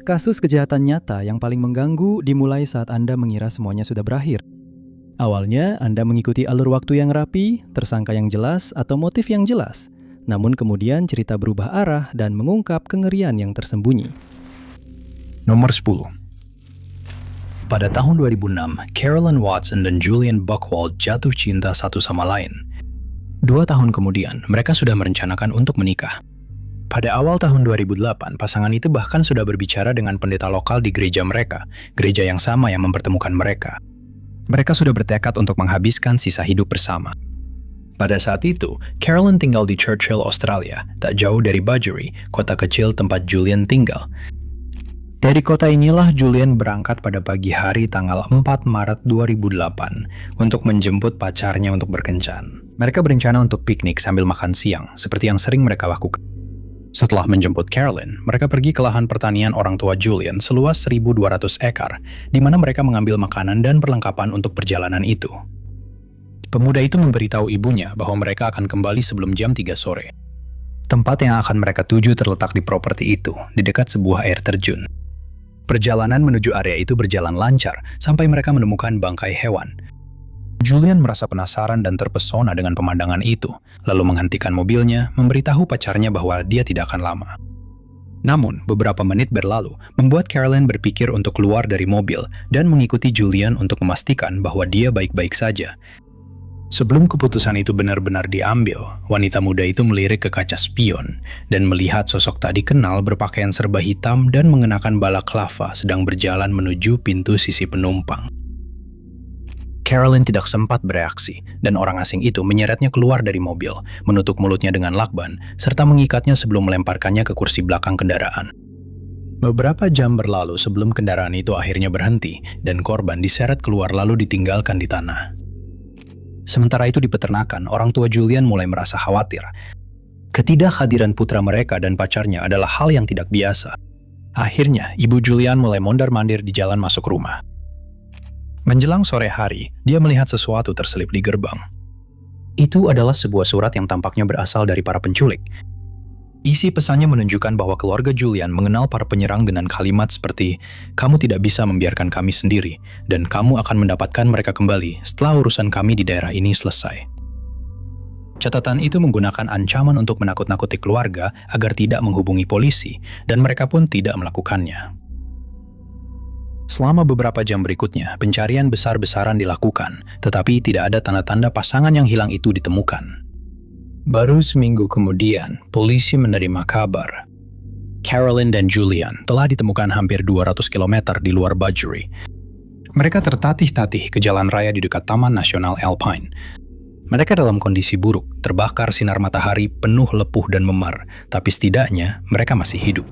kasus kejahatan nyata yang paling mengganggu dimulai saat Anda mengira semuanya sudah berakhir. Awalnya, Anda mengikuti alur waktu yang rapi, tersangka yang jelas, atau motif yang jelas. Namun kemudian cerita berubah arah dan mengungkap kengerian yang tersembunyi. Nomor 10. Pada tahun 2006, Carolyn Watson dan Julian Buchwald jatuh cinta satu sama lain. 2 tahun kemudian, mereka sudah merencanakan untuk menikah. Pada awal tahun 2008, pasangan itu bahkan sudah berbicara dengan pendeta lokal di gereja mereka, gereja yang sama yang mempertemukan mereka. Mereka sudah bertekad untuk menghabiskan sisa hidup bersama. Pada saat itu, Carolyn tinggal di Churchill, Australia, tak jauh dari Budgery, kota kecil tempat Julian tinggal. Dari kota inilah Julian berangkat pada pagi hari tanggal 4 Maret 2008 untuk menjemput pacarnya untuk berkencan. Mereka berencana untuk piknik sambil makan siang, seperti yang sering mereka lakukan. Setelah menjemput Carolyn, mereka pergi ke lahan pertanian orang tua Julian seluas 1.200 ekar, di mana mereka mengambil makanan dan perlengkapan untuk perjalanan itu. Pemuda itu memberitahu ibunya bahwa mereka akan kembali sebelum jam 3 sore. Tempat yang akan mereka tuju terletak di properti itu, di dekat sebuah air terjun. Perjalanan menuju area itu berjalan lancar, sampai mereka menemukan bangkai hewan. Julian merasa penasaran dan terpesona dengan pemandangan itu, lalu menghentikan mobilnya, memberitahu pacarnya bahwa dia tidak akan lama. Namun, beberapa menit berlalu, membuat Carolyn berpikir untuk keluar dari mobil dan mengikuti Julian untuk memastikan bahwa dia baik-baik saja. Sebelum keputusan itu benar-benar diambil, wanita muda itu melirik ke kaca spion dan melihat sosok tak dikenal berpakaian serba hitam dan mengenakan balaklava sedang berjalan menuju pintu sisi penumpang. Carolyn tidak sempat bereaksi, dan orang asing itu menyeretnya keluar dari mobil, menutup mulutnya dengan lakban, serta mengikatnya sebelum melemparkannya ke kursi belakang kendaraan. Beberapa jam berlalu sebelum kendaraan itu akhirnya berhenti, dan korban diseret keluar lalu ditinggalkan di tanah. Sementara itu di peternakan, orang tua Julian mulai merasa khawatir. Ketidakhadiran putra mereka dan pacarnya adalah hal yang tidak biasa. Akhirnya, ibu Julian mulai mondar-mandir di jalan masuk rumah. Menjelang sore hari, dia melihat sesuatu terselip di gerbang. Itu adalah sebuah surat yang tampaknya berasal dari para penculik. Isi pesannya menunjukkan bahwa keluarga Julian mengenal para penyerang dengan kalimat seperti, "Kamu tidak bisa membiarkan kami sendiri, dan kamu akan mendapatkan mereka kembali setelah urusan kami di daerah ini selesai." Catatan itu menggunakan ancaman untuk menakut-nakuti keluarga agar tidak menghubungi polisi, dan mereka pun tidak melakukannya. Selama beberapa jam berikutnya, pencarian besar-besaran dilakukan, tetapi tidak ada tanda-tanda pasangan yang hilang itu ditemukan. Baru seminggu kemudian, polisi menerima kabar. Carolyn dan Julian telah ditemukan hampir 200 km di luar Budgery. Mereka tertatih-tatih ke jalan raya di dekat Taman Nasional Alpine. Mereka dalam kondisi buruk, terbakar sinar matahari, penuh lepuh dan memar, tapi setidaknya mereka masih hidup.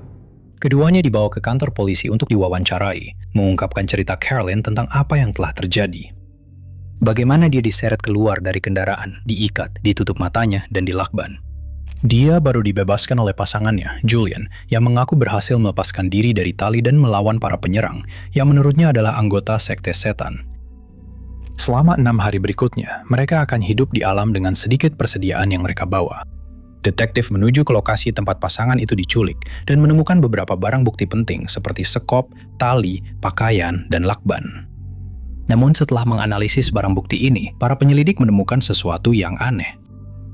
Keduanya dibawa ke kantor polisi untuk diwawancarai, mengungkapkan cerita Carolyn tentang apa yang telah terjadi. Bagaimana dia diseret keluar dari kendaraan, diikat, ditutup matanya, dan dilakban. Dia baru dibebaskan oleh pasangannya, Julian, yang mengaku berhasil melepaskan diri dari tali dan melawan para penyerang, yang menurutnya adalah anggota sekte setan. Selama 6 hari berikutnya, mereka akan hidup di alam dengan sedikit persediaan yang mereka bawa. Detektif menuju ke lokasi tempat pasangan itu diculik dan menemukan beberapa barang bukti penting seperti sekop, tali, pakaian, dan lakban. Namun setelah menganalisis barang bukti ini, para penyelidik menemukan sesuatu yang aneh.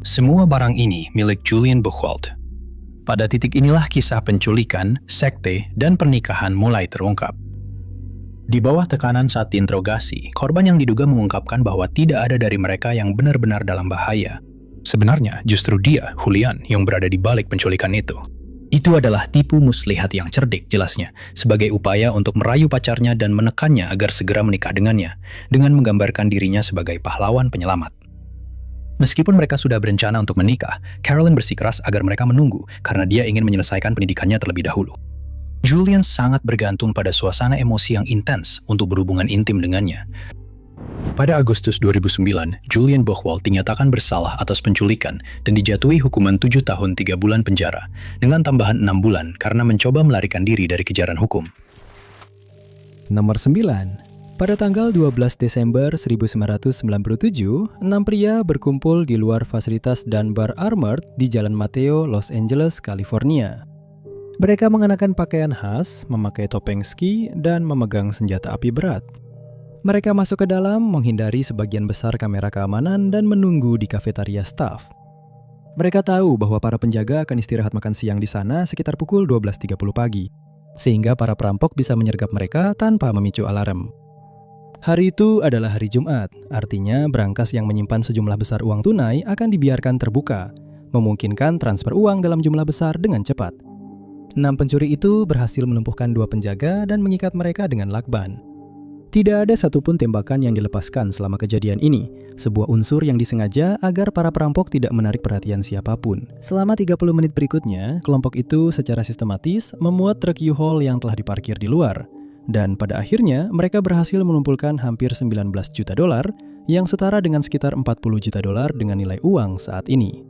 Semua barang ini milik Julian Buchwald. Pada titik inilah kisah penculikan, sekte, dan pernikahan mulai terungkap. Di bawah tekanan saat diinterogasi, korban yang diduga mengungkapkan bahwa tidak ada dari mereka yang benar-benar dalam bahaya. Sebenarnya, justru dia, Julian, yang berada di balik penculikan itu. Itu adalah tipu muslihat yang cerdik, jelasnya, sebagai upaya untuk merayu pacarnya dan menekannya agar segera menikah dengannya, dengan menggambarkan dirinya sebagai pahlawan penyelamat. Meskipun mereka sudah berencana untuk menikah, Carolyn bersikeras agar mereka menunggu karena dia ingin menyelesaikan pendidikannya terlebih dahulu. Julian sangat bergantung pada suasana emosi yang intens untuk berhubungan intim dengannya. Pada Agustus 2009, Julian Buchwald dinyatakan bersalah atas penculikan dan dijatuhi hukuman 7 tahun 3 bulan penjara, dengan tambahan 6 bulan karena mencoba melarikan diri dari kejaran hukum. Nomor 9. Pada tanggal 12 Desember 1997, 6 pria berkumpul di luar fasilitas Dunbar Armored di Jalan Mateo, Los Angeles, California. Mereka mengenakan pakaian khas, memakai topeng ski, dan memegang senjata api berat. Mereka masuk ke dalam, menghindari sebagian besar kamera keamanan dan menunggu di kafetaria staf. Mereka tahu bahwa para penjaga akan istirahat makan siang di sana sekitar pukul 12.30 pagi, sehingga para perampok bisa menyergap mereka tanpa memicu alarm. Hari itu adalah hari Jumat, artinya brankas yang menyimpan sejumlah besar uang tunai akan dibiarkan terbuka, memungkinkan transfer uang dalam jumlah besar dengan cepat. 6 pencuri itu berhasil melumpuhkan 2 penjaga dan mengikat mereka dengan lakban. Tidak ada satupun tembakan yang dilepaskan selama kejadian ini, sebuah unsur yang disengaja agar para perampok tidak menarik perhatian siapapun. Selama 30 menit berikutnya, kelompok itu secara sistematis memuat truk U-Haul yang telah diparkir di luar. Dan pada akhirnya, mereka berhasil mengumpulkan hampir 19 juta dolar, yang setara dengan sekitar 40 juta dolar dengan nilai uang saat ini.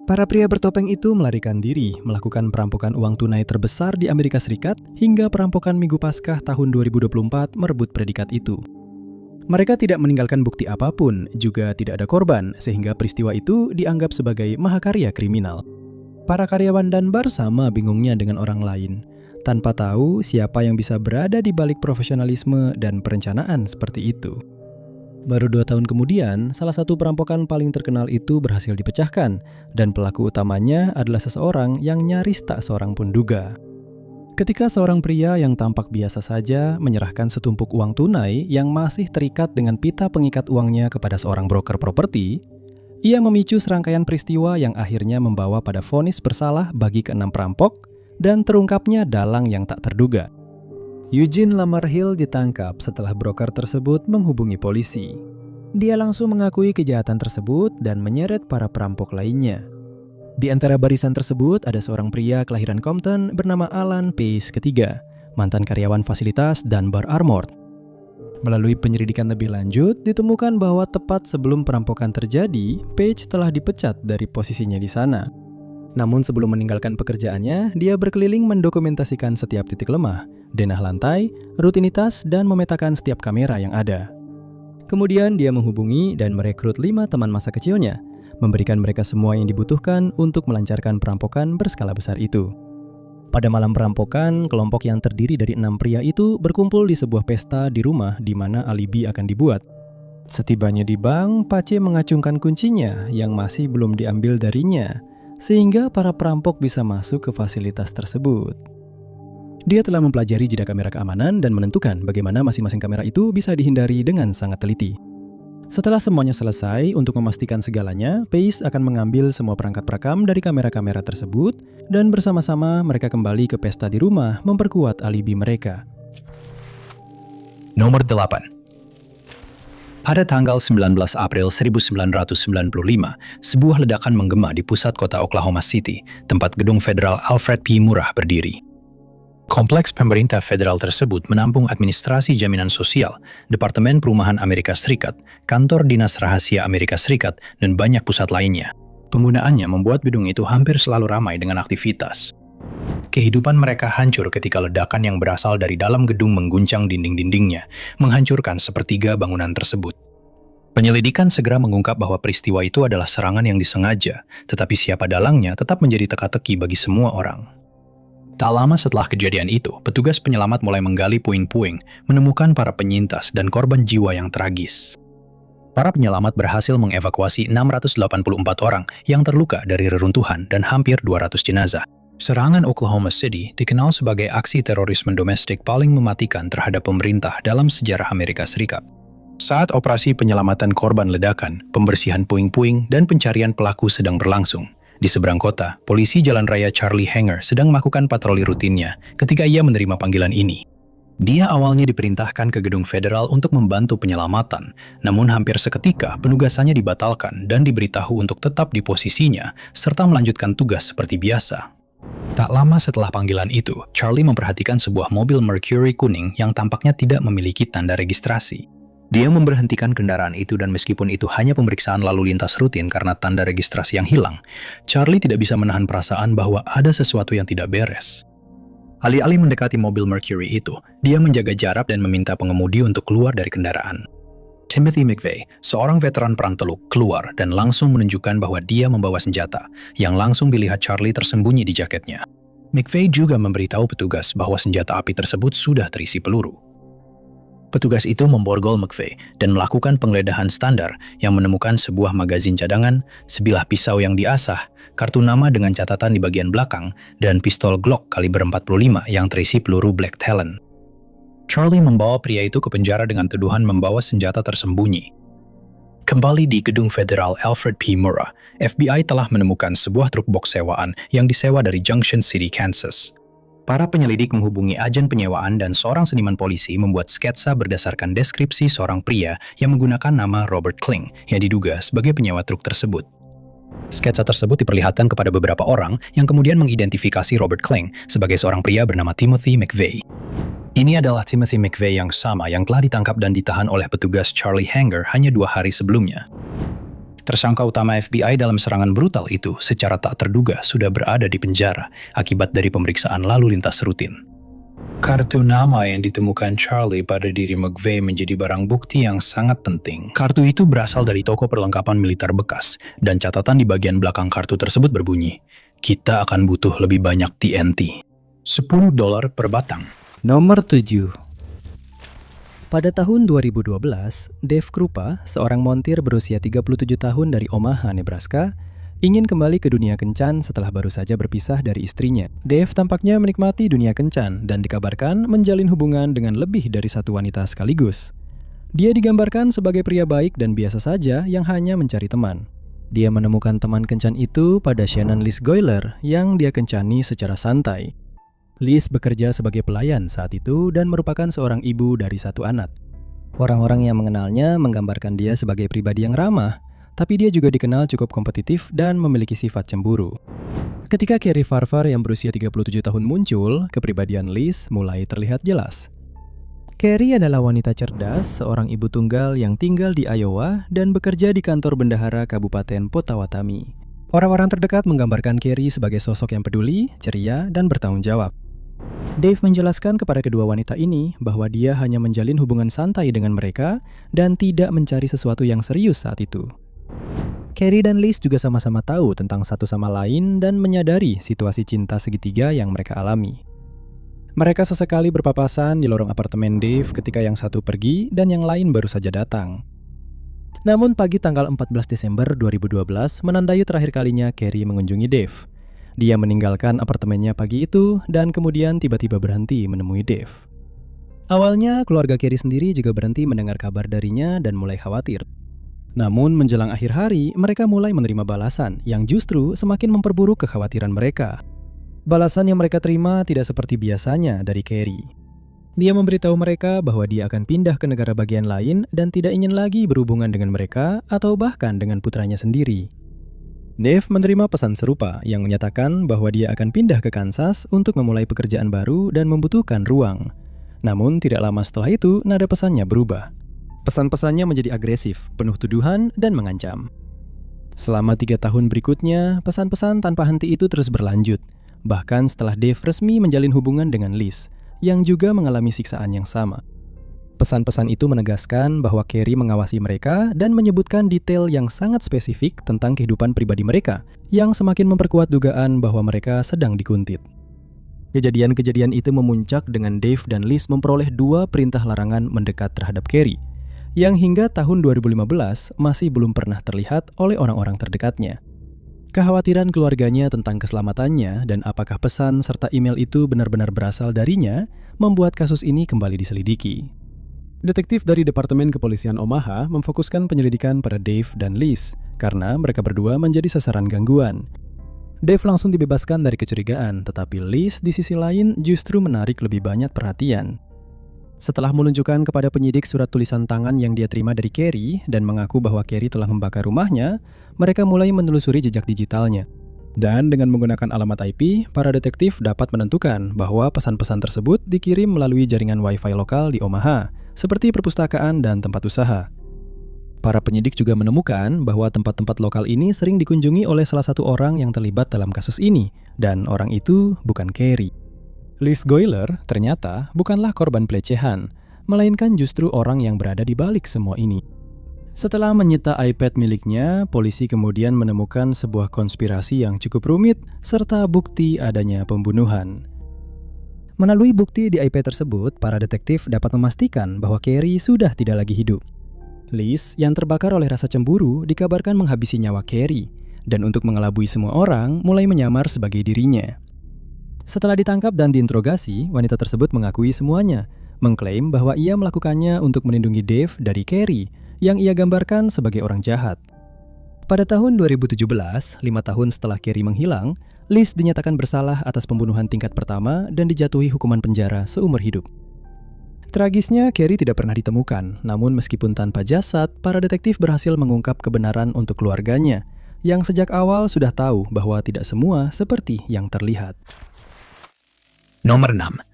Para pria bertopeng itu melarikan diri, melakukan perampokan uang tunai terbesar di Amerika Serikat hingga perampokan Minggu Paskah tahun 2024 merebut predikat itu. Mereka tidak meninggalkan bukti apapun, juga tidak ada korban, sehingga peristiwa itu dianggap sebagai mahakarya kriminal. Para karyawan Dunbar sama bingungnya dengan orang lain, tanpa tahu siapa yang bisa berada di balik profesionalisme dan perencanaan seperti itu. Baru 2 tahun kemudian, salah satu perampokan paling terkenal itu berhasil dipecahkan, dan pelaku utamanya adalah seseorang yang nyaris tak seorang pun duga. Ketika seorang pria yang tampak biasa saja menyerahkan setumpuk uang tunai yang masih terikat dengan pita pengikat uangnya kepada seorang broker properti, ia memicu serangkaian peristiwa yang akhirnya membawa pada vonis bersalah bagi ke-6 perampok dan terungkapnya dalang yang tak terduga. Eugene Lamarhill ditangkap setelah broker tersebut menghubungi polisi. Dia langsung mengakui kejahatan tersebut dan menyeret para perampok lainnya. Di antara barisan tersebut ada seorang pria kelahiran Compton bernama Alan Pace III, mantan karyawan fasilitas Dunbar Armored. Melalui penyelidikan lebih lanjut, ditemukan bahwa tepat sebelum perampokan terjadi, Page telah dipecat dari posisinya di sana. Namun sebelum meninggalkan pekerjaannya, dia berkeliling mendokumentasikan setiap titik lemah, denah lantai, rutinitas, dan memetakan setiap kamera yang ada. Kemudian dia menghubungi dan merekrut 5 teman masa kecilnya, memberikan mereka semua yang dibutuhkan untuk melancarkan perampokan berskala besar itu. Pada malam perampokan, kelompok yang terdiri dari 6 pria itu berkumpul di sebuah pesta di rumah di mana alibi akan dibuat. Setibanya di bank, Pace mengacungkan kuncinya yang masih belum diambil darinya, sehingga para perampok bisa masuk ke fasilitas tersebut. Dia telah mempelajari jeda kamera keamanan dan menentukan bagaimana masing-masing kamera itu bisa dihindari dengan sangat teliti. Setelah semuanya selesai, untuk memastikan segalanya, Pace akan mengambil semua perangkat perekam dari kamera-kamera tersebut dan bersama-sama mereka kembali ke pesta di rumah memperkuat alibi mereka. Nomor 8. Pada tanggal 19 April 1995, sebuah ledakan menggema di pusat kota Oklahoma City, tempat gedung federal Alfred P. Murrah berdiri. Kompleks pemerintah federal tersebut menampung administrasi jaminan sosial, Departemen Perumahan Amerika Serikat, kantor dinas rahasia Amerika Serikat, dan banyak pusat lainnya. Penggunaannya membuat gedung itu hampir selalu ramai dengan aktivitas. Kehidupan mereka hancur ketika ledakan yang berasal dari dalam gedung mengguncang dinding-dindingnya, menghancurkan sepertiga bangunan tersebut. Penyelidikan segera mengungkap bahwa peristiwa itu adalah serangan yang disengaja, tetapi siapa dalangnya tetap menjadi teka-teki bagi semua orang. Tak lama setelah kejadian itu, petugas penyelamat mulai menggali puing-puing, menemukan para penyintas dan korban jiwa yang tragis. Para penyelamat berhasil mengevakuasi 684 orang yang terluka dari reruntuhan dan hampir 200 jenazah. Serangan Oklahoma City dikenal sebagai aksi terorisme domestik paling mematikan terhadap pemerintah dalam sejarah Amerika Serikat. Saat operasi penyelamatan korban ledakan, pembersihan puing-puing, dan pencarian pelaku sedang berlangsung, di seberang kota, polisi Jalan Raya Charlie Hanger sedang melakukan patroli rutinnya ketika ia menerima panggilan ini. Dia awalnya diperintahkan ke gedung federal untuk membantu penyelamatan, namun hampir seketika penugasannya dibatalkan dan diberitahu untuk tetap di posisinya serta melanjutkan tugas seperti biasa. Tak lama setelah panggilan itu, Charlie memperhatikan sebuah mobil Mercury kuning yang tampaknya tidak memiliki tanda registrasi. Dia memberhentikan kendaraan itu dan meskipun itu hanya pemeriksaan lalu lintas rutin karena tanda registrasi yang hilang, Charlie tidak bisa menahan perasaan bahwa ada sesuatu yang tidak beres. Alih-alih mendekati mobil Mercury itu, dia menjaga jarak dan meminta pengemudi untuk keluar dari kendaraan. Timothy McVeigh, seorang veteran perang teluk, keluar dan langsung menunjukkan bahwa dia membawa senjata, yang langsung dilihat Charlie tersembunyi di jaketnya. McVeigh juga memberitahu petugas bahwa senjata api tersebut sudah terisi peluru. Petugas itu memborgol McVeigh dan melakukan penggeledahan standar yang menemukan sebuah magazin cadangan, sebilah pisau yang diasah, kartu nama dengan catatan di bagian belakang, dan pistol Glock kaliber 45 yang terisi peluru Black Talon. Charlie membawa pria itu ke penjara dengan tuduhan membawa senjata tersembunyi. Kembali di gedung federal Alfred P. Murrah, FBI telah menemukan sebuah truk box sewaan yang disewa dari Junction City, Kansas. Para penyelidik menghubungi agen penyewaan dan seorang seniman polisi membuat sketsa berdasarkan deskripsi seorang pria yang menggunakan nama Robert Kling yang diduga sebagai penyewa truk tersebut. Sketsa tersebut diperlihatkan kepada beberapa orang yang kemudian mengidentifikasi Robert Kling sebagai seorang pria bernama Timothy McVeigh. Ini adalah Timothy McVeigh yang sama yang telah ditangkap dan ditahan oleh petugas Charlie Hanger hanya 2 hari sebelumnya. Tersangka utama FBI dalam serangan brutal itu secara tak terduga sudah berada di penjara akibat dari pemeriksaan lalu lintas rutin. Kartu nama yang ditemukan Charlie pada diri McVeigh menjadi barang bukti yang sangat penting. Kartu itu berasal dari toko perlengkapan militer bekas, dan catatan di bagian belakang kartu tersebut berbunyi, "Kita akan butuh lebih banyak TNT." $10 per batang. Nomor 7. Pada tahun 2012, Dave Krupa, seorang montir berusia 37 tahun dari Omaha, Nebraska, ingin kembali ke dunia kencan setelah baru saja berpisah dari istrinya. Dave tampaknya menikmati dunia kencan dan dikabarkan menjalin hubungan dengan lebih dari satu wanita sekaligus. Dia digambarkan sebagai pria baik dan biasa saja yang hanya mencari teman. Dia menemukan teman kencan itu pada Shannon Liz Goyler yang dia kencani secara santai. Liz bekerja sebagai pelayan saat itu dan merupakan seorang ibu dari 1 anak. Orang-orang yang mengenalnya menggambarkan dia sebagai pribadi yang ramah, tapi dia juga dikenal cukup kompetitif dan memiliki sifat cemburu. Ketika Carrie Farver yang berusia 37 tahun muncul, kepribadian Liz mulai terlihat jelas. Carrie adalah wanita cerdas, seorang ibu tunggal yang tinggal di Iowa dan bekerja di kantor bendahara Kabupaten Potawatomi. Orang-orang terdekat menggambarkan Carrie sebagai sosok yang peduli, ceria, dan bertanggung jawab. Dave menjelaskan kepada kedua wanita ini bahwa dia hanya menjalin hubungan santai dengan mereka dan tidak mencari sesuatu yang serius saat itu. Carrie dan Liz juga sama-sama tahu tentang satu sama lain dan menyadari situasi cinta segitiga yang mereka alami. Mereka sesekali berpapasan di lorong apartemen Dave ketika yang satu pergi dan yang lain baru saja datang. Namun pagi tanggal 14 Desember 2012 menandai terakhir kalinya Carrie mengunjungi Dave. Dia meninggalkan apartemennya pagi itu dan kemudian tiba-tiba berhenti menemui Dave. Awalnya, keluarga Carrie sendiri juga berhenti mendengar kabar darinya dan mulai khawatir. Namun menjelang akhir hari, mereka mulai menerima balasan yang justru semakin memperburuk kekhawatiran mereka. Balasan yang mereka terima tidak seperti biasanya dari Carrie. Dia memberitahu mereka bahwa dia akan pindah ke negara bagian lain dan tidak ingin lagi berhubungan dengan mereka atau bahkan dengan putranya sendiri. Dave menerima pesan serupa yang menyatakan bahwa dia akan pindah ke Kansas untuk memulai pekerjaan baru dan membutuhkan ruang. Namun tidak lama setelah itu, nada pesannya berubah. Pesan-pesannya menjadi agresif, penuh tuduhan, dan mengancam. Selama 3 tahun berikutnya, pesan-pesan tanpa henti itu terus berlanjut. Bahkan setelah Dave resmi menjalin hubungan dengan Liz, yang juga mengalami siksaan yang sama. Pesan-pesan itu menegaskan bahwa Carrie mengawasi mereka dan menyebutkan detail yang sangat spesifik tentang kehidupan pribadi mereka, yang semakin memperkuat dugaan bahwa mereka sedang dikuntit. Kejadian-kejadian itu memuncak dengan Dave dan Liz memperoleh 2 perintah larangan mendekat terhadap Carrie, yang hingga tahun 2015 masih belum pernah terlihat oleh orang-orang terdekatnya. Kekhawatiran keluarganya tentang keselamatannya dan apakah pesan serta email itu benar-benar berasal darinya membuat kasus ini kembali diselidiki. Detektif dari Departemen Kepolisian Omaha memfokuskan penyelidikan pada Dave dan Liz karena mereka berdua menjadi sasaran gangguan. Dave langsung dibebaskan dari kecurigaan, tetapi Liz di sisi lain justru menarik lebih banyak perhatian. Setelah menunjukkan kepada penyidik surat tulisan tangan yang dia terima dari Carrie dan mengaku bahwa Carrie telah membakar rumahnya, mereka mulai menelusuri jejak digitalnya. Dan dengan menggunakan alamat IP, para detektif dapat menentukan bahwa pesan-pesan tersebut dikirim melalui jaringan Wi-Fi lokal di Omaha, seperti perpustakaan dan tempat usaha. Para penyidik juga menemukan bahwa tempat-tempat lokal ini sering dikunjungi oleh salah satu orang yang terlibat dalam kasus ini, dan orang itu bukan Carrie. Liz Goyler ternyata bukanlah korban pelecehan, melainkan justru orang yang berada di balik semua ini. Setelah menyita iPad miliknya, polisi kemudian menemukan sebuah konspirasi yang cukup rumit serta bukti adanya pembunuhan. Melalui bukti di iPad tersebut, para detektif dapat memastikan bahwa Carrie sudah tidak lagi hidup. Liz yang terbakar oleh rasa cemburu dikabarkan menghabisi nyawa Carrie, dan untuk mengelabui semua orang mulai menyamar sebagai dirinya. Setelah ditangkap dan diinterogasi, wanita tersebut mengakui semuanya, mengklaim bahwa ia melakukannya untuk melindungi Dave dari Carrie, yang ia gambarkan sebagai orang jahat. Pada tahun 2017, 5 tahun setelah Carrie menghilang, Liz dinyatakan bersalah atas pembunuhan tingkat pertama dan dijatuhi hukuman penjara seumur hidup. Tragisnya, Carrie tidak pernah ditemukan, namun meskipun tanpa jasad, para detektif berhasil mengungkap kebenaran untuk keluarganya, yang sejak awal sudah tahu bahwa tidak semua seperti yang terlihat. Nomor 6.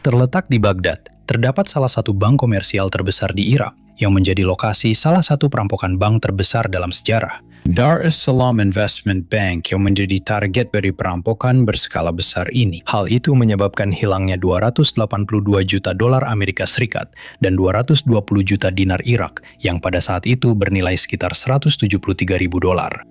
Terletak di Baghdad, terdapat salah satu bank komersial terbesar di Irak yang menjadi lokasi salah satu perampokan bank terbesar dalam sejarah. Dar es Salaam Investment Bank yang menjadi target dari perampokan berskala besar ini. Hal itu menyebabkan hilangnya 282 juta dolar Amerika Serikat dan 220 juta dinar Irak yang pada saat itu bernilai sekitar 173 ribu dolar.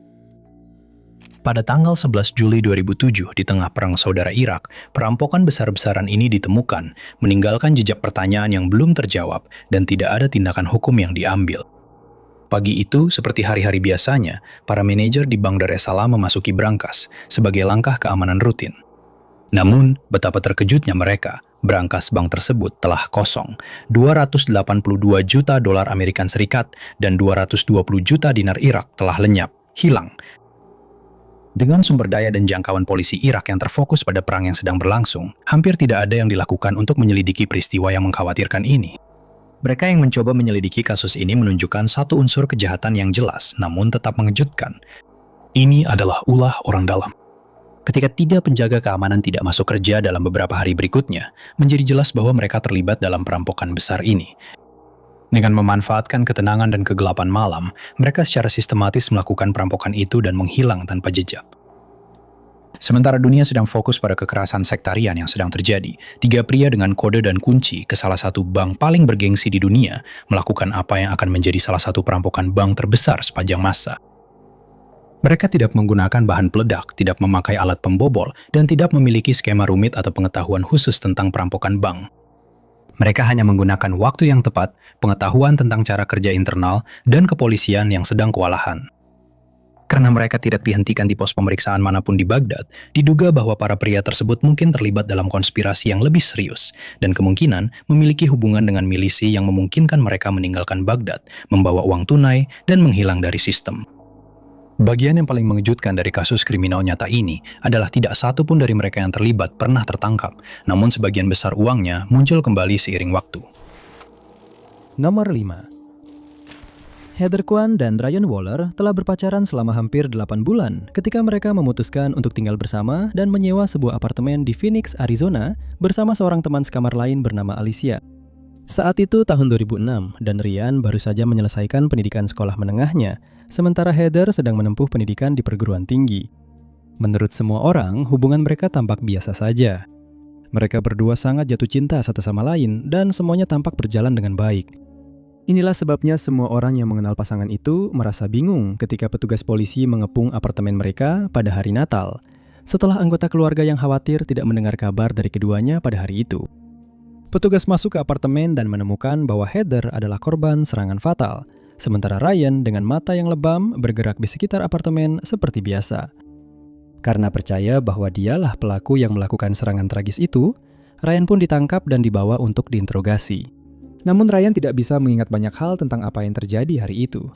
Pada tanggal 11 Juli 2007, di tengah Perang Saudara Irak, perampokan besar-besaran ini ditemukan, meninggalkan jejak pertanyaan yang belum terjawab dan tidak ada tindakan hukum yang diambil. Pagi itu, seperti hari-hari biasanya, para manajer di Bank Dar es Salaam memasuki brankas sebagai langkah keamanan rutin. Namun, betapa terkejutnya mereka, brankas bank tersebut telah kosong. 282 juta dolar Amerika Serikat dan 220 juta dinar Irak telah lenyap, hilang. Dengan sumber daya dan jangkauan polisi Irak yang terfokus pada perang yang sedang berlangsung, hampir tidak ada yang dilakukan untuk menyelidiki peristiwa yang mengkhawatirkan ini. Mereka yang mencoba menyelidiki kasus ini menunjukkan satu unsur kejahatan yang jelas, namun tetap mengejutkan. Ini adalah ulah orang dalam. Ketika 3 penjaga keamanan tidak masuk kerja dalam beberapa hari berikutnya, menjadi jelas bahwa mereka terlibat dalam perampokan besar ini. Dengan memanfaatkan ketenangan dan kegelapan malam, mereka secara sistematis melakukan perampokan itu dan menghilang tanpa jejak. Sementara dunia sedang fokus pada kekerasan sektarian yang sedang terjadi, 3 pria dengan kode dan kunci ke salah satu bank paling bergengsi di dunia melakukan apa yang akan menjadi salah satu perampokan bank terbesar sepanjang masa. Mereka tidak menggunakan bahan peledak, tidak memakai alat pembobol, dan tidak memiliki skema rumit atau pengetahuan khusus tentang perampokan bank. Mereka hanya menggunakan waktu yang tepat, pengetahuan tentang cara kerja internal, dan kepolisian yang sedang kewalahan. Karena mereka tidak dihentikan di pos pemeriksaan manapun di Baghdad, diduga bahwa para pria tersebut mungkin terlibat dalam konspirasi yang lebih serius, dan kemungkinan memiliki hubungan dengan milisi yang memungkinkan mereka meninggalkan Baghdad, membawa uang tunai, dan menghilang dari sistem. Bagian yang paling mengejutkan dari kasus kriminal nyata ini adalah tidak satu pun dari mereka yang terlibat pernah tertangkap, namun sebagian besar uangnya muncul kembali seiring waktu. Nomor 5. Heather Kwan dan Ryan Waller telah berpacaran selama hampir 8 bulan ketika mereka memutuskan untuk tinggal bersama dan menyewa sebuah apartemen di Phoenix, Arizona bersama seorang teman sekamar lain bernama Alicia. Saat itu tahun 2006 dan Ryan baru saja menyelesaikan pendidikan sekolah menengahnya, sementara Heather sedang menempuh pendidikan di perguruan tinggi. Menurut semua orang, hubungan mereka tampak biasa saja. Mereka berdua sangat jatuh cinta satu sama lain dan semuanya tampak berjalan dengan baik. Inilah sebabnya semua orang yang mengenal pasangan itu merasa bingung ketika petugas polisi mengepung apartemen mereka pada hari Natal, setelah anggota keluarga yang khawatir tidak mendengar kabar dari keduanya pada hari itu. Petugas masuk ke apartemen dan menemukan bahwa Heather adalah korban serangan fatal, sementara Ryan dengan mata yang lebam bergerak di sekitar apartemen seperti biasa. Karena percaya bahwa dialah pelaku yang melakukan serangan tragis itu, Ryan pun ditangkap dan dibawa untuk diinterogasi. Namun Ryan tidak bisa mengingat banyak hal tentang apa yang terjadi hari itu.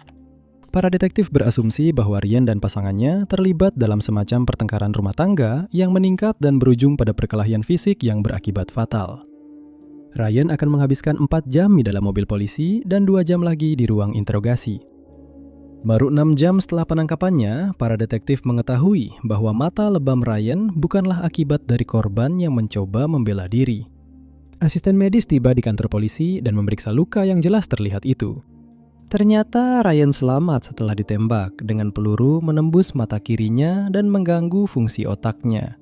Para detektif berasumsi bahwa Ryan dan pasangannya terlibat dalam semacam pertengkaran rumah tangga yang meningkat dan berujung pada perkelahian fisik yang berakibat fatal. Ryan akan menghabiskan 4 jam di dalam mobil polisi dan 2 jam lagi di ruang interogasi. Baru 6 jam setelah penangkapannya, para detektif mengetahui bahwa mata lebam Ryan bukanlah akibat dari korban yang mencoba membela diri. Asisten medis tiba di kantor polisi dan memeriksa luka yang jelas terlihat itu. Ternyata Ryan selamat setelah ditembak dengan peluru menembus mata kirinya dan mengganggu fungsi otaknya.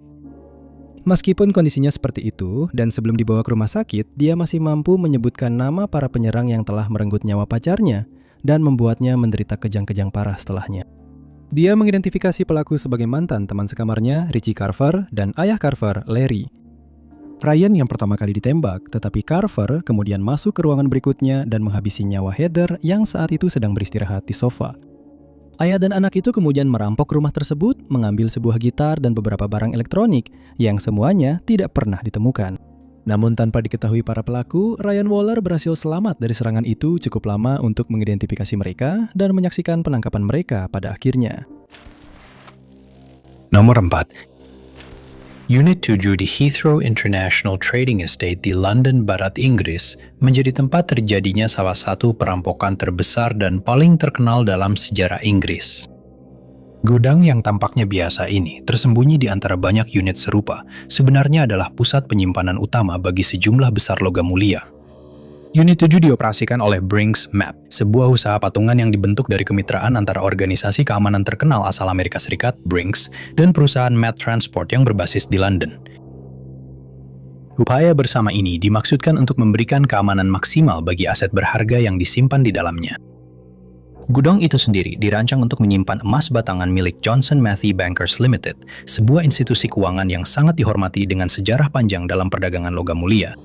Meskipun kondisinya seperti itu, dan sebelum dibawa ke rumah sakit, dia masih mampu menyebutkan nama para penyerang yang telah merenggut nyawa pacarnya, dan membuatnya menderita kejang-kejang parah setelahnya. Dia mengidentifikasi pelaku sebagai mantan teman sekamarnya, Richie Carver, dan ayah Carver, Larry. Ryan yang pertama kali ditembak, tetapi Carver kemudian masuk ke ruangan berikutnya dan menghabisi nyawa Heather yang saat itu sedang beristirahat di sofa. Ayah dan anak itu kemudian merampok rumah tersebut, mengambil sebuah gitar dan beberapa barang elektronik yang semuanya tidak pernah ditemukan. Namun tanpa diketahui para pelaku, Ryan Waller berhasil selamat dari serangan itu cukup lama untuk mengidentifikasi mereka dan menyaksikan penangkapan mereka pada akhirnya. Nomor 4. Unit 7 di Heathrow International Trading Estate di London, Barat Inggris, menjadi tempat terjadinya salah satu perampokan terbesar dan paling terkenal dalam sejarah Inggris. Gudang yang tampaknya biasa ini, tersembunyi di antara banyak unit serupa, sebenarnya adalah pusat penyimpanan utama bagi sejumlah besar logam mulia. Unit 7 dioperasikan oleh Brinks Map, sebuah usaha patungan yang dibentuk dari kemitraan antara organisasi keamanan terkenal asal Amerika Serikat, Brinks, dan perusahaan Met Transport yang berbasis di London. Upaya bersama ini dimaksudkan untuk memberikan keamanan maksimal bagi aset berharga yang disimpan di dalamnya. Gudang itu sendiri dirancang untuk menyimpan emas batangan milik Johnson Matthey Bankers Limited, sebuah institusi keuangan yang sangat dihormati dengan sejarah panjang dalam perdagangan logam mulia.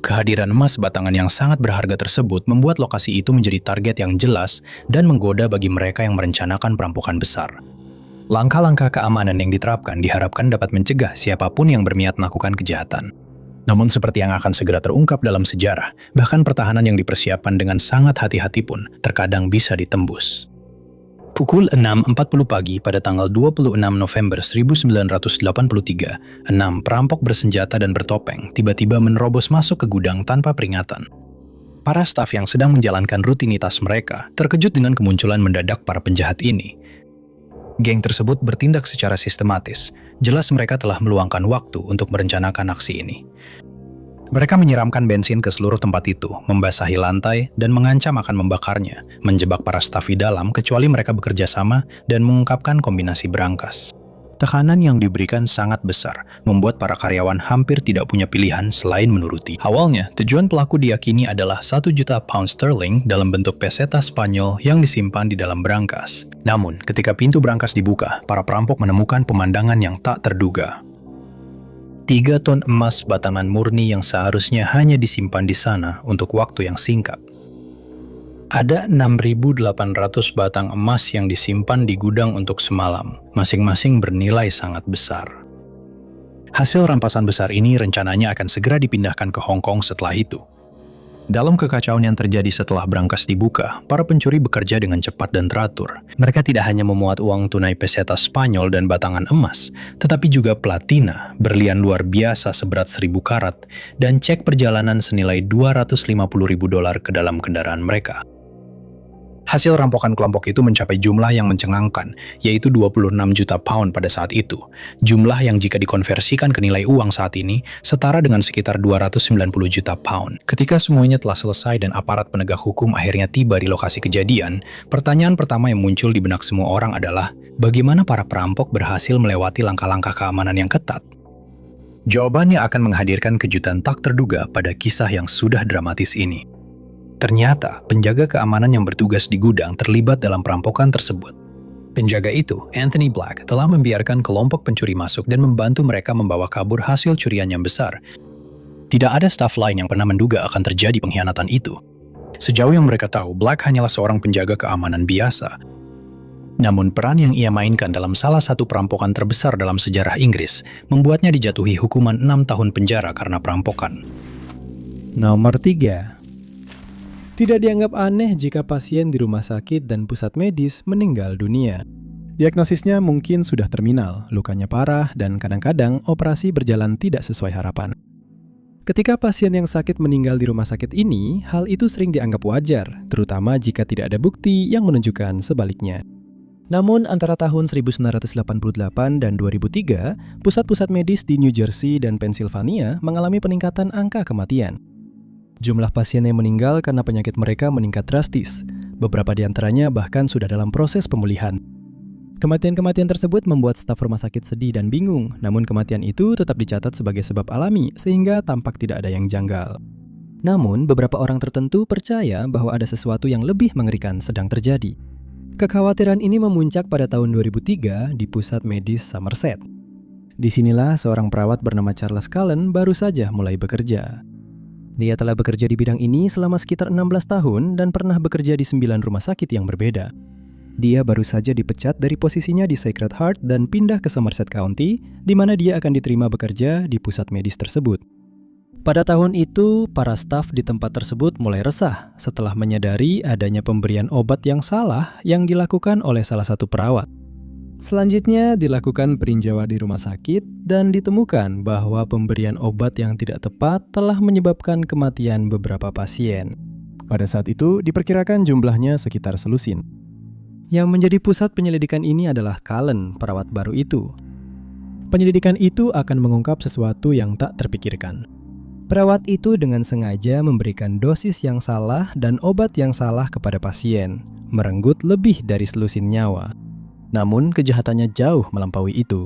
Kehadiran emas batangan yang sangat berharga tersebut membuat lokasi itu menjadi target yang jelas dan menggoda bagi mereka yang merencanakan perampokan besar. Langkah-langkah keamanan yang diterapkan diharapkan dapat mencegah siapapun yang berniat melakukan kejahatan. Namun seperti yang akan segera terungkap dalam sejarah, bahkan pertahanan yang dipersiapkan dengan sangat hati-hati pun terkadang bisa ditembus. Pukul 6.40 pagi pada tanggal 26 November 1983, 6 perampok bersenjata dan bertopeng tiba-tiba menerobos masuk ke gudang tanpa peringatan. Para staf yang sedang menjalankan rutinitas mereka terkejut dengan kemunculan mendadak para penjahat ini. Geng tersebut bertindak secara sistematis. Jelas mereka telah meluangkan waktu untuk merencanakan aksi ini. Mereka menyiramkan bensin ke seluruh tempat itu, membasahi lantai, dan mengancam akan membakarnya, menjebak para staf di dalam kecuali mereka bekerja sama dan mengungkapkan kombinasi berangkas. Tekanan yang diberikan sangat besar, membuat para karyawan hampir tidak punya pilihan selain menuruti. Awalnya, tujuan pelaku diyakini adalah 1 juta pound sterling dalam bentuk peseta Spanyol yang disimpan di dalam berangkas. Namun, ketika pintu berangkas dibuka, para perampok menemukan pemandangan yang tak terduga. 3 ton emas batangan murni yang seharusnya hanya disimpan di sana untuk waktu yang singkat. Ada 6.800 batang emas yang disimpan di gudang untuk semalam, masing-masing bernilai sangat besar. Hasil rampasan besar ini rencananya akan segera dipindahkan ke Hong Kong setelah itu. Dalam kekacauan yang terjadi setelah berangkas dibuka, para pencuri bekerja dengan cepat dan teratur. Mereka tidak hanya memuat uang tunai peseta Spanyol dan batangan emas, tetapi juga platina, berlian luar biasa seberat 1.000 karat, dan cek perjalanan senilai $250.000 ke dalam kendaraan mereka. Hasil rampokan kelompok itu mencapai jumlah yang mencengangkan, yaitu 26 juta pound pada saat itu. Jumlah yang jika dikonversikan ke nilai uang saat ini, setara dengan sekitar 290 juta pound. Ketika semuanya telah selesai dan aparat penegak hukum akhirnya tiba di lokasi kejadian, pertanyaan pertama yang muncul di benak semua orang adalah, bagaimana para perampok berhasil melewati langkah-langkah keamanan yang ketat? Jawabannya akan menghadirkan kejutan tak terduga pada kisah yang sudah dramatis ini. Ternyata, penjaga keamanan yang bertugas di gudang terlibat dalam perampokan tersebut. Penjaga itu, Anthony Black, telah membiarkan kelompok pencuri masuk dan membantu mereka membawa kabur hasil curian yang besar. Tidak ada staf lain yang pernah menduga akan terjadi pengkhianatan itu. Sejauh yang mereka tahu, Black hanyalah seorang penjaga keamanan biasa. Namun peran yang ia mainkan dalam salah satu perampokan terbesar dalam sejarah Inggris membuatnya dijatuhi hukuman 6 tahun penjara karena perampokan. Nomor 3. Tidak dianggap aneh jika pasien di rumah sakit dan pusat medis meninggal dunia. Diagnosisnya mungkin sudah terminal, lukanya parah, dan kadang-kadang operasi berjalan tidak sesuai harapan. Ketika pasien yang sakit meninggal di rumah sakit ini, hal itu sering dianggap wajar, terutama jika tidak ada bukti yang menunjukkan sebaliknya. Namun antara tahun 1988 dan 2003, pusat-pusat medis di New Jersey dan Pennsylvania mengalami peningkatan angka kematian. Jumlah pasien yang meninggal karena penyakit mereka meningkat drastis. Beberapa di antaranya bahkan sudah dalam proses pemulihan. Kematian-kematian tersebut membuat staf rumah sakit sedih dan bingung, namun kematian itu tetap dicatat sebagai sebab alami sehingga tampak tidak ada yang janggal. Namun, beberapa orang tertentu percaya bahwa ada sesuatu yang lebih mengerikan sedang terjadi. Kekhawatiran ini memuncak pada tahun 2003 di pusat medis Somerset. Disinilah seorang perawat bernama Charles Cullen baru saja mulai bekerja. Dia telah bekerja di bidang ini selama sekitar 16 tahun dan pernah bekerja di 9 rumah sakit yang berbeda. Dia baru saja dipecat dari posisinya di Sacred Heart dan pindah ke Somerset County, di mana dia akan diterima bekerja di pusat medis tersebut. Pada tahun itu, para staf di tempat tersebut mulai resah setelah menyadari adanya pemberian obat yang salah yang dilakukan oleh salah satu perawat. Selanjutnya dilakukan peninjauan di rumah sakit dan ditemukan bahwa pemberian obat yang tidak tepat telah menyebabkan kematian beberapa pasien. Pada saat itu diperkirakan jumlahnya sekitar selusin. Yang menjadi pusat penyelidikan ini adalah Cullen, perawat baru itu. Penyelidikan itu akan mengungkap sesuatu yang tak terpikirkan. Perawat itu dengan sengaja memberikan dosis yang salah dan obat yang salah kepada pasien, merenggut lebih dari selusin nyawa. Namun kejahatannya jauh melampaui itu.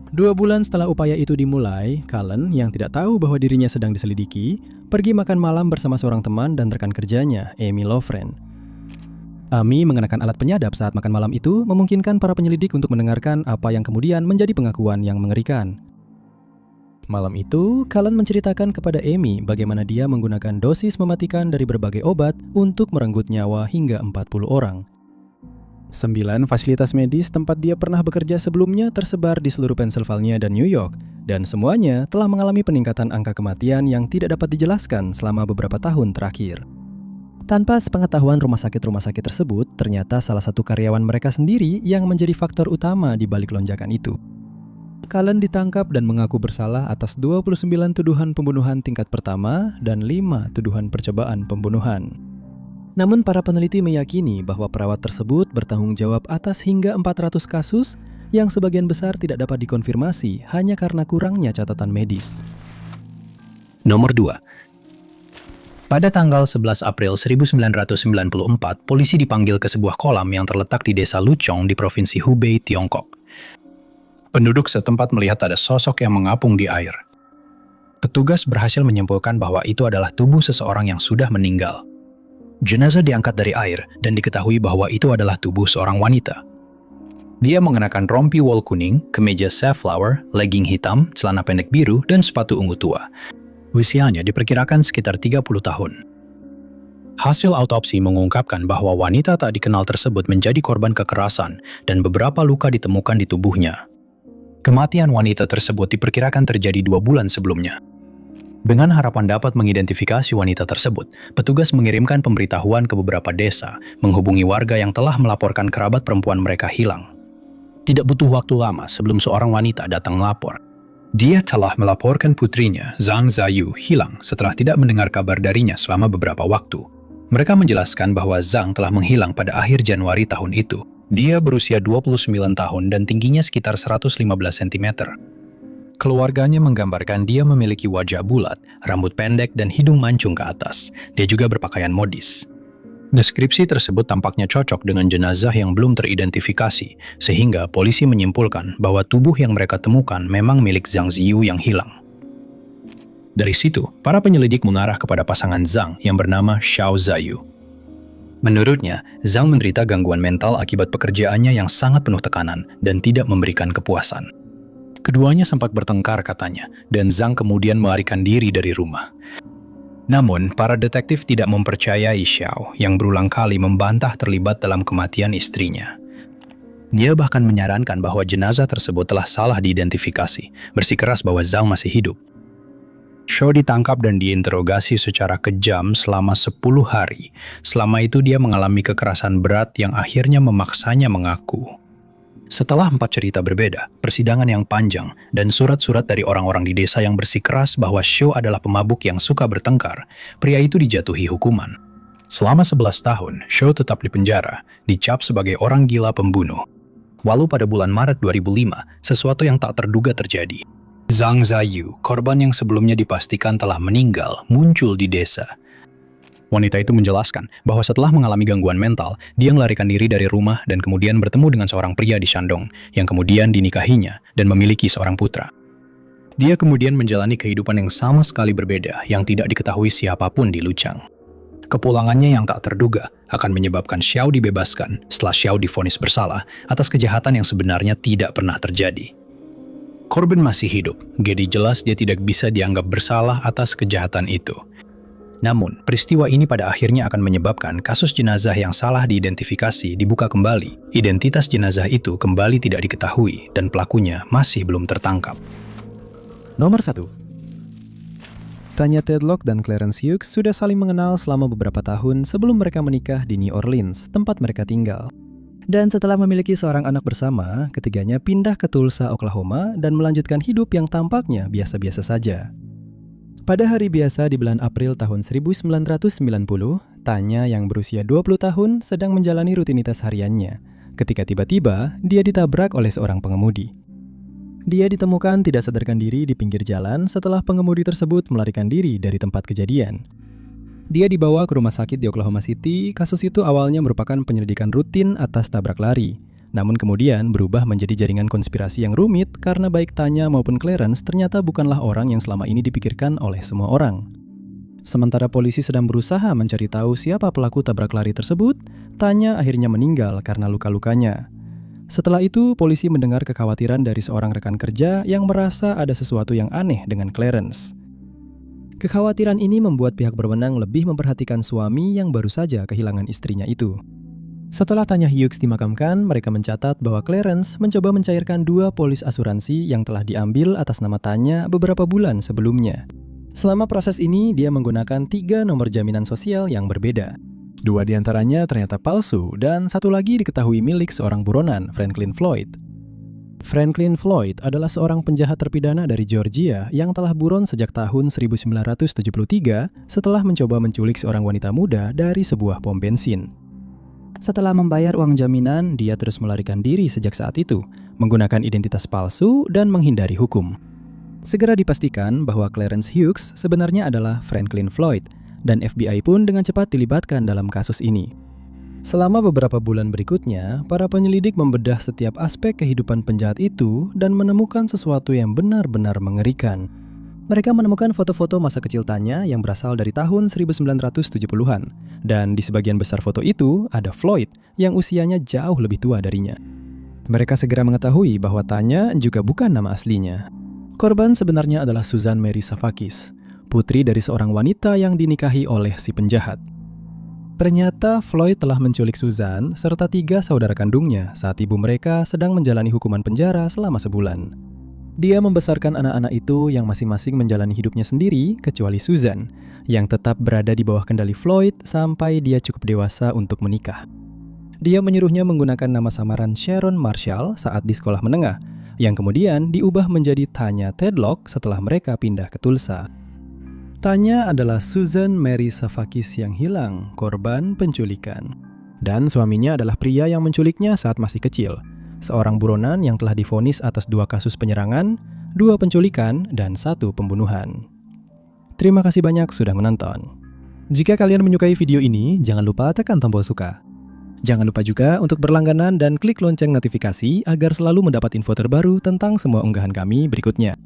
2 bulan setelah upaya itu dimulai, Cullen yang tidak tahu bahwa dirinya sedang diselidiki, pergi makan malam bersama seorang teman dan rekan kerjanya, Amy Lofren. Amy mengenakan alat penyadap saat makan malam itu memungkinkan para penyelidik untuk mendengarkan apa yang kemudian menjadi pengakuan yang mengerikan. Malam itu, Cullen menceritakan kepada Amy bagaimana dia menggunakan dosis mematikan dari berbagai obat untuk merenggut nyawa hingga 40 orang. 9 fasilitas medis tempat dia pernah bekerja sebelumnya tersebar di seluruh Pennsylvania dan New York, dan semuanya telah mengalami peningkatan angka kematian yang tidak dapat dijelaskan selama beberapa tahun terakhir. Tanpa sepengetahuan rumah sakit tersebut, ternyata salah satu karyawan mereka sendiri yang menjadi faktor utama di balik lonjakan itu. Cullen ditangkap dan mengaku bersalah atas 29 tuduhan pembunuhan tingkat pertama dan 5 tuduhan percobaan pembunuhan. Namun para peneliti meyakini bahwa perawat tersebut bertanggung jawab atas hingga 400 kasus yang sebagian besar tidak dapat dikonfirmasi hanya karena kurangnya catatan medis. Nomor 2. Pada tanggal 11 April 1994, polisi dipanggil ke sebuah kolam yang terletak di desa Luchong di Provinsi Hubei, Tiongkok. Penduduk setempat melihat ada sosok yang mengapung di air. Petugas berhasil menyimpulkan bahwa itu adalah tubuh seseorang yang sudah meninggal. Jenazah diangkat dari air dan diketahui bahwa itu adalah tubuh seorang wanita. Dia mengenakan rompi wol kuning, kemeja safflower, legging hitam, celana pendek biru, dan sepatu ungu tua. Usianya diperkirakan sekitar 30 tahun. Hasil autopsi mengungkapkan bahwa wanita tak dikenal tersebut menjadi korban kekerasan dan beberapa luka ditemukan di tubuhnya. Kematian wanita tersebut diperkirakan terjadi 2 bulan sebelumnya. Dengan harapan dapat mengidentifikasi wanita tersebut, petugas mengirimkan pemberitahuan ke beberapa desa, menghubungi warga yang telah melaporkan kerabat perempuan mereka hilang. Tidak butuh waktu lama sebelum seorang wanita datang melapor. Dia telah melaporkan putrinya, Zhang Ziyu, hilang setelah tidak mendengar kabar darinya selama beberapa waktu. Mereka menjelaskan bahwa Zhang telah menghilang pada akhir Januari tahun itu. Dia berusia 29 tahun dan tingginya sekitar 115 cm. Keluarganya menggambarkan dia memiliki wajah bulat, rambut pendek, dan hidung mancung ke atas. Dia juga berpakaian modis. Deskripsi tersebut tampaknya cocok dengan jenazah yang belum teridentifikasi, sehingga polisi menyimpulkan bahwa tubuh yang mereka temukan memang milik Zhang Ziyu yang hilang. Dari situ, para penyelidik mengarah kepada pasangan Zhang yang bernama Xiao Ziyu. Menurutnya, Zhang menderita gangguan mental akibat pekerjaannya yang sangat penuh tekanan dan tidak memberikan kepuasan. Keduanya sempat bertengkar katanya, dan Zhang kemudian melarikan diri dari rumah. Namun, para detektif tidak mempercayai Xiao yang berulang kali membantah terlibat dalam kematian istrinya. Dia bahkan menyarankan bahwa jenazah tersebut telah salah diidentifikasi, bersikeras bahwa Zhang masih hidup. Xiao ditangkap dan diinterogasi secara kejam selama 10 hari. Selama itu dia mengalami kekerasan berat yang akhirnya memaksanya mengaku. Setelah 4 cerita berbeda, persidangan yang panjang, dan surat-surat dari orang-orang di desa yang bersikeras bahwa Xiao adalah pemabuk yang suka bertengkar, pria itu dijatuhi hukuman. Selama 11 tahun, Xiao tetap dipenjara, dicap sebagai orang gila pembunuh. Walau pada bulan Maret 2005, sesuatu yang tak terduga terjadi. Zhang Ziyu, korban yang sebelumnya dipastikan telah meninggal, muncul di desa. Wanita itu menjelaskan bahwa setelah mengalami gangguan mental, dia melarikan diri dari rumah dan kemudian bertemu dengan seorang pria di Shandong, yang kemudian dinikahinya dan memiliki seorang putra. Dia kemudian menjalani kehidupan yang sama sekali berbeda yang tidak diketahui siapapun di Luchang. Kepulangannya yang tak terduga akan menyebabkan Xiao dibebaskan setelah Xiao divonis bersalah atas kejahatan yang sebenarnya tidak pernah terjadi. Korban masih hidup, jadi jelas dia tidak bisa dianggap bersalah atas kejahatan itu. Namun, peristiwa ini pada akhirnya akan menyebabkan kasus jenazah yang salah diidentifikasi dibuka kembali. Identitas jenazah itu kembali tidak diketahui dan pelakunya masih belum tertangkap. Nomor 1. Tanya Tedlock dan Clarence Hughes sudah saling mengenal selama beberapa tahun sebelum mereka menikah di New Orleans, tempat mereka tinggal. Dan setelah memiliki seorang anak bersama, ketiganya pindah ke Tulsa, Oklahoma dan melanjutkan hidup yang tampaknya biasa-biasa saja. Pada hari biasa di bulan April tahun 1990, Tanya yang berusia 20 tahun sedang menjalani rutinitas hariannya, ketika tiba-tiba dia ditabrak oleh seorang pengemudi. Dia ditemukan tidak sadarkan diri di pinggir jalan setelah pengemudi tersebut melarikan diri dari tempat kejadian. Dia dibawa ke rumah sakit di Oklahoma City. Kasus itu awalnya merupakan penyelidikan rutin atas tabrak lari, namun kemudian berubah menjadi jaringan konspirasi yang rumit karena baik Tanya maupun Clarence ternyata bukanlah orang yang selama ini dipikirkan oleh semua orang. Sementara polisi sedang berusaha mencari tahu siapa pelaku tabrak lari tersebut, Tanya akhirnya meninggal karena luka-lukanya. Setelah itu, polisi mendengar kekhawatiran dari seorang rekan kerja yang merasa ada sesuatu yang aneh dengan Clarence. Kekhawatiran ini membuat pihak berwenang lebih memperhatikan suami yang baru saja kehilangan istrinya itu. Setelah Tanya Hughes dimakamkan, mereka mencatat bahwa Clarence mencoba mencairkan 2 polis asuransi yang telah diambil atas nama Tanya beberapa bulan sebelumnya. Selama proses ini, dia menggunakan 3 nomor jaminan sosial yang berbeda. 2 diantaranya ternyata palsu dan 1 lagi diketahui milik seorang buronan, Franklin Floyd. Franklin Floyd adalah seorang penjahat terpidana dari Georgia yang telah buron sejak tahun 1973 setelah mencoba menculik seorang wanita muda dari sebuah pom bensin. Setelah membayar uang jaminan, dia terus melarikan diri sejak saat itu, menggunakan identitas palsu dan menghindari hukum. Segera dipastikan bahwa Clarence Hughes sebenarnya adalah Franklin Floyd, dan FBI pun dengan cepat dilibatkan dalam kasus ini. Selama beberapa bulan berikutnya, para penyelidik membedah setiap aspek kehidupan penjahat itu dan menemukan sesuatu yang benar-benar mengerikan. Mereka menemukan foto-foto masa kecil Tanya yang berasal dari tahun 1970-an, dan di sebagian besar foto itu ada Floyd yang usianya jauh lebih tua darinya. Mereka segera mengetahui bahwa Tanya juga bukan nama aslinya. Korban sebenarnya adalah Susan Mary Savakis, putri dari seorang wanita yang dinikahi oleh si penjahat. Ternyata Floyd telah menculik Susan serta 3 saudara kandungnya saat ibu mereka sedang menjalani hukuman penjara selama sebulan. Dia membesarkan anak-anak itu yang masing-masing menjalani hidupnya sendiri kecuali Susan, yang tetap berada di bawah kendali Floyd sampai dia cukup dewasa untuk menikah. Dia menyuruhnya menggunakan nama samaran Sharon Marshall saat di sekolah menengah, yang kemudian diubah menjadi Tanya Tedlock setelah mereka pindah ke Tulsa. Tanya adalah Susan Mary Savakis yang hilang, korban penculikan. Dan suaminya adalah pria yang menculiknya saat masih kecil, seorang buronan yang telah divonis atas 2 kasus penyerangan, 2 penculikan, dan 1 pembunuhan. Terima kasih banyak sudah menonton. Jika kalian menyukai video ini, jangan lupa tekan tombol suka. Jangan lupa juga untuk berlangganan dan klik lonceng notifikasi agar selalu mendapat info terbaru tentang semua unggahan kami berikutnya.